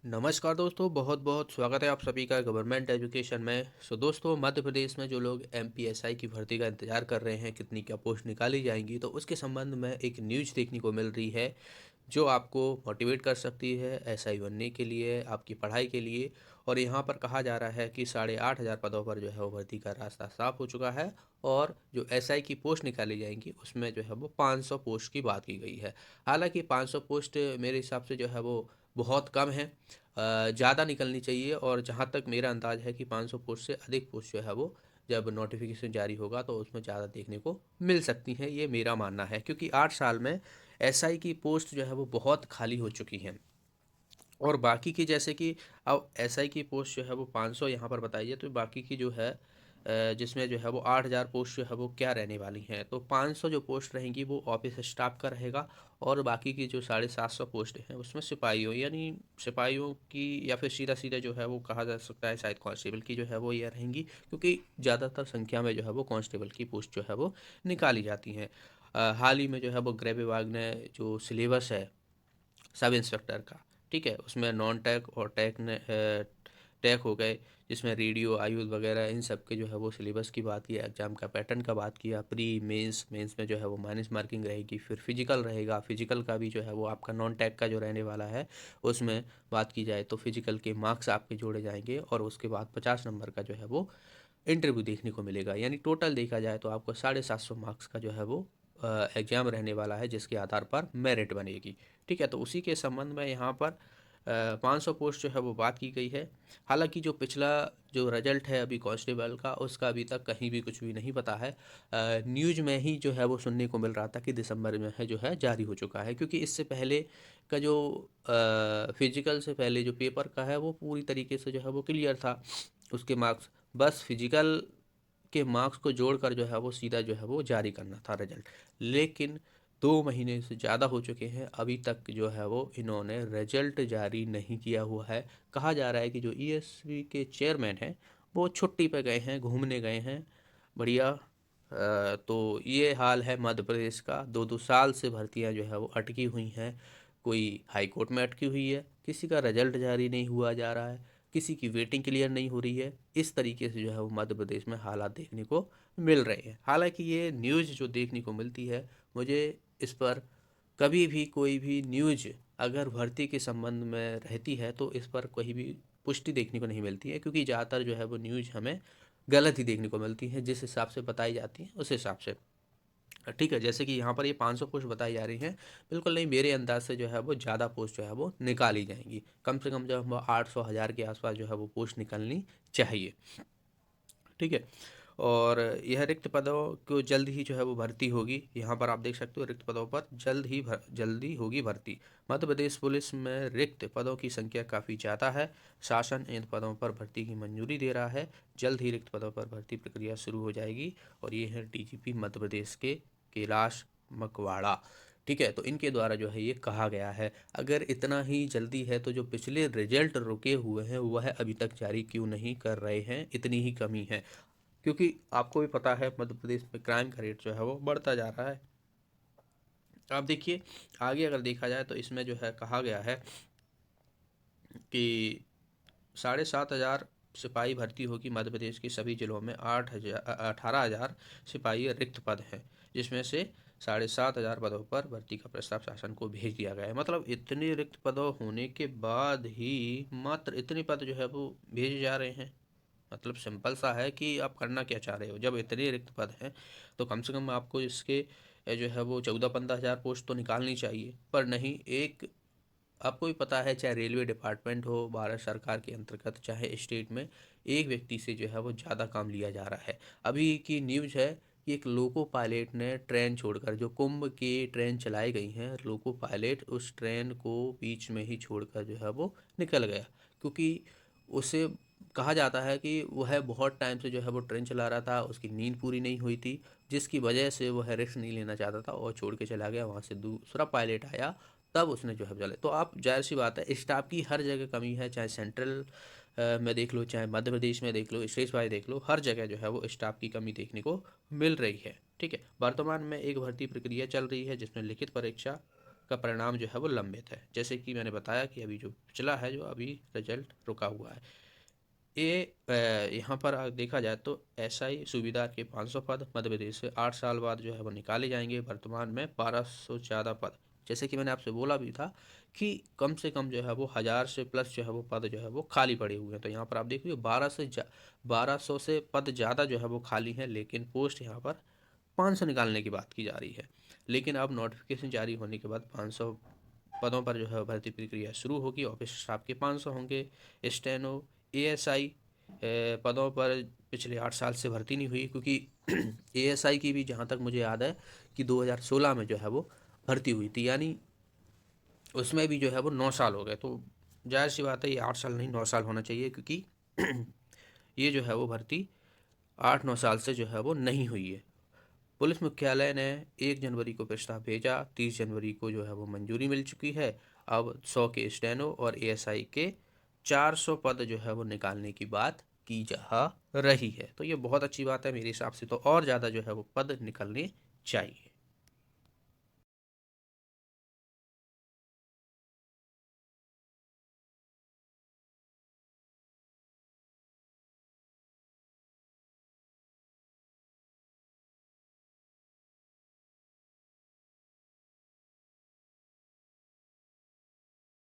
नमस्कार दोस्तों, बहुत बहुत स्वागत है आप सभी का गवर्नमेंट एजुकेशन में। दोस्तों, मध्य प्रदेश में जो लोग एमपीएसआई की भर्ती का इंतज़ार कर रहे हैं कितनी क्या पोस्ट निकाली जाएंगी, तो उसके संबंध में एक न्यूज़ देखने को मिल रही है जो आपको मोटिवेट कर सकती है एसआई बनने के लिए, आपकी पढ़ाई के लिए। और यहाँ पर कहा जा रहा है कि 8,500 पदों पर जो है वो भर्ती का रास्ता साफ हो चुका है। और जो एसआई की पोस्ट निकाली जाएंगी उसमें जो है वो 500 पोस्ट की बात की गई है। हालांकि 500 पोस्ट मेरे हिसाब से जो है वो बहुत कम है, ज़्यादा निकलनी चाहिए। और जहाँ तक मेरा अंदाज़ है कि 500 पोस्ट से अधिक पोस्ट जो है वो जब नोटिफिकेशन जारी होगा तो उसमें ज़्यादा देखने को मिल सकती हैं, ये मेरा मानना है। क्योंकि 8 साल में एसआई की पोस्ट जो है वो बहुत खाली हो चुकी हैं। और बाकी की जैसे कि अब एसआई की पोस्ट जो है वो 500 यहाँ पर बताई है, तो बाकी की जो है जिसमें जो है वो 8,000 पोस्ट जो है वो क्या रहने वाली हैं। तो 500 जो पोस्ट रहेंगी वो ऑफिस स्टाफ का रहेगा। और बाकी की जो 750 पोस्ट हैं उसमें सिपाहियों, यानी सिपाहियों की, या फिर सीधा सीधा जो है वो कहा जा सकता है शायद कांस्टेबल की जो है वो ये रहेंगी। क्योंकि ज़्यादातर संख्या में जो है वो कांस्टेबल की पोस्ट जो है वो निकाली जाती हैं। हाल ही में जो है वो गृह विभाग ने जो सिलेबस है सब इंस्पेक्टर का, ठीक है, उसमें नॉन टैक और टैक ने टैक हो गए, जिसमें रेडियो आयुध वगैरह इन सब के जो है वो सिलेबस की बात की, एग्जाम का पैटर्न का बात किया, प्री मेंस मेंस में जो है वो माइनस मार्किंग रहेगी, फिर फिजिकल रहेगा, फिजिकल का भी जो है वो आपका नॉन टैक का जो रहने वाला है उसमें बात की जाए तो फिजिकल के मार्क्स आपके जोड़े जाएंगे। और उसके बाद 50 नंबर का जो है वो इंटरव्यू देखने को मिलेगा। यानी टोटल देखा जाए तो आपको 750 मार्क्स का जो है वो एग्ज़ाम रहने वाला है, जिसके आधार पर मेरिट बनेगी। ठीक है, तो उसी के संबंध में यहाँ पर 500 पोस्ट जो है वो बात की गई है। हालांकि जो पिछला जो रिजल्ट है अभी कांस्टेबल का, उसका अभी तक कहीं भी कुछ भी नहीं पता है। न्यूज़ में ही जो है वो सुनने को मिल रहा था कि दिसंबर में है जो है जारी हो चुका है। क्योंकि इससे पहले का जो फिजिकल से पहले जो पेपर का है वो पूरी तरीके से जो है वो क्लियर था, उसके मार्क्स। बस फिजिकल के मार्क्स को जोड़कर जो है वो सीधा जो है वो जारी करना था रिजल्ट। लेकिन 2 महीने से ज़्यादा हो चुके हैं, अभी तक जो है वो इन्होंने रिजल्ट जारी नहीं किया हुआ है। कहा जा रहा है कि जो ईएसवी के चेयरमैन हैं वो छुट्टी पे गए हैं, घूमने गए हैं, बढ़िया। तो ये हाल है मध्य प्रदेश का। 2-2 साल से भर्तियां जो है वो अटकी हुई हैं। कोई हाई कोर्ट में अटकी हुई है, किसी का रिजल्ट जारी नहीं हुआ जा रहा है, किसी की वेटिंग क्लियर नहीं हो रही है। इस तरीके से जो है वो मध्य प्रदेश में हालात देखने को मिल रहे हैं। हालांकि ये न्यूज़ जो देखने को मिलती है, मुझे इस पर कभी भी कोई भी न्यूज़ अगर भर्ती के संबंध में रहती है तो इस पर कोई भी पुष्टि देखने को नहीं मिलती है। क्योंकि ज़्यादातर जो है वो न्यूज़ हमें गलत ही देखने को मिलती है, जिस हिसाब से बताई जाती है उस हिसाब से। ठीक है, जैसे कि यहाँ पर ये 500 पोस्ट बताई जा रही हैं, बिल्कुल नहीं, मेरे अंदाज से जो है वो ज़्यादा पोस्ट जो है वो निकाली जाएंगी। कम से कम जो है 800 हज़ार के आसपास जो है वो पोस्ट निकलनी चाहिए। ठीक है। और यह रिक्त पदों को जल्द ही जो है वो भर्ती होगी। यहाँ पर आप देख सकते हो रिक्त पदों पर जल्दी होगी भर्ती। मध्य प्रदेश पुलिस में रिक्त पदों की संख्या काफ़ी ज़्यादा है। शासन इन पदों पर भर्ती की मंजूरी दे रहा है। जल्द ही रिक्त पदों पर भर्ती प्रक्रिया शुरू हो जाएगी। और ये है डीजीपी मध्य प्रदेश के कैलाश मकवाड़ा। ठीक है, तो इनके द्वारा जो है ये कहा गया है। अगर इतना ही जल्दी है तो जो पिछले रिजल्ट रुके हुए हैं वह अभी तक जारी क्यों नहीं कर रहे हैं, इतनी ही कमी है। क्योंकि आपको भी पता है मध्य प्रदेश में क्राइम का रेट जो है वो बढ़ता जा रहा है। आप देखिए, आगे अगर देखा जाए तो इसमें जो है कहा गया है कि 7,500 सिपाही भर्ती होगी। मध्य प्रदेश के सभी जिलों में 18,000 सिपाही रिक्त पद हैं, जिसमें से 7,500 पदों पर भर्ती का प्रस्ताव शासन को भेज दिया गया है। मतलब इतने रिक्त पदों होने के बाद ही मात्र इतने पद जो है वो भेजे जा रहे हैं। मतलब सिंपल सा है कि आप करना क्या चाह रहे हो। जब इतने रिक्त पद हैं तो कम से कम आपको इसके जो है वो 14-15 हज़ार पोस्ट तो निकालनी चाहिए। पर नहीं, एक, आपको भी पता है, चाहे रेलवे डिपार्टमेंट हो भारत सरकार के अंतर्गत, चाहे स्टेट में, एक व्यक्ति से जो है वो ज़्यादा काम लिया जा रहा है। अभी की न्यूज़ है कि एक लोको पायलट ने ट्रेन छोड़कर, जो कुंभ की ट्रेन चलाई गई हैं, लोको पायलट उस ट्रेन को बीच में ही छोड़कर जो है वो निकल गया। क्योंकि उसे कहा जाता है कि वह बहुत टाइम से जो है वो ट्रेन चला रहा था, उसकी नींद पूरी नहीं हुई थी, जिसकी वजह से वह रिस्क नहीं लेना चाहता था और छोड़ के चला गया। वहाँ से दूसरा पायलट आया, तब उसने जो है चले। तो आप, जाहिर सी बात है, स्टाफ की हर जगह कमी है, चाहे सेंट्रल में देख लो, चाहे मध्य प्रदेश में देख लो, स्टेट वाइज देख लो, हर जगह जो है वो स्टाफ की कमी देखने को मिल रही है। ठीक है, वर्तमान में एक भर्ती प्रक्रिया चल रही है जिसमें लिखित परीक्षा का परिणाम जो है वो लंबित है। जैसे कि मैंने बताया कि अभी जो पिछला है, जो अभी रिजल्ट रुका हुआ है, ये यहाँ पर देखा जाए तो एसआई सूबेदार के 500 पद मध्य प्रदेश से 8 साल बाद जो है वो निकाले जाएंगे। वर्तमान में 1200 ज़्यादा पद, जैसे कि मैंने आपसे बोला भी था कि कम से कम जो है वो 1000 से प्लस जो है वो पद जो है वो खाली पड़े हुए हैं। तो यहाँ पर आप देखिए 1200 से पद ज़्यादा जो है वो खाली हैं, लेकिन पोस्ट यहाँ पर 500 निकालने की बात की जा रही है। लेकिन अब नोटिफिकेशन जारी होने के बाद 500 पदों पर जो है भर्ती प्रक्रिया शुरू होगी। ऑफिस स्टाफ के 500 होंगे। स्टेनो एएसआई पदों पर पिछले 8 साल से भर्ती नहीं हुई, क्योंकि एएसआई की भी जहाँ तक मुझे याद है कि 2016 में जो है वो भर्ती हुई थी, यानी उसमें भी जो है वो 9 साल हो गए। तो जाहिर सी बात है ये 8 साल नहीं 9 साल होना चाहिए, क्योंकि ये जो है वो भर्ती 8-9 साल से जो है वो नहीं हुई है। पुलिस मुख्यालय ने 1 जनवरी को प्रस्ताव भेजा, 30 जनवरी को जो है वो मंजूरी मिल चुकी है। अब 100 के स्टेनो और एएसआई के 400 पद जो है वो निकालने की बात की जा रही है। तो ये बहुत अच्छी बात है मेरे हिसाब से, तो और ज़्यादा जो है वो पद निकलने चाहिए।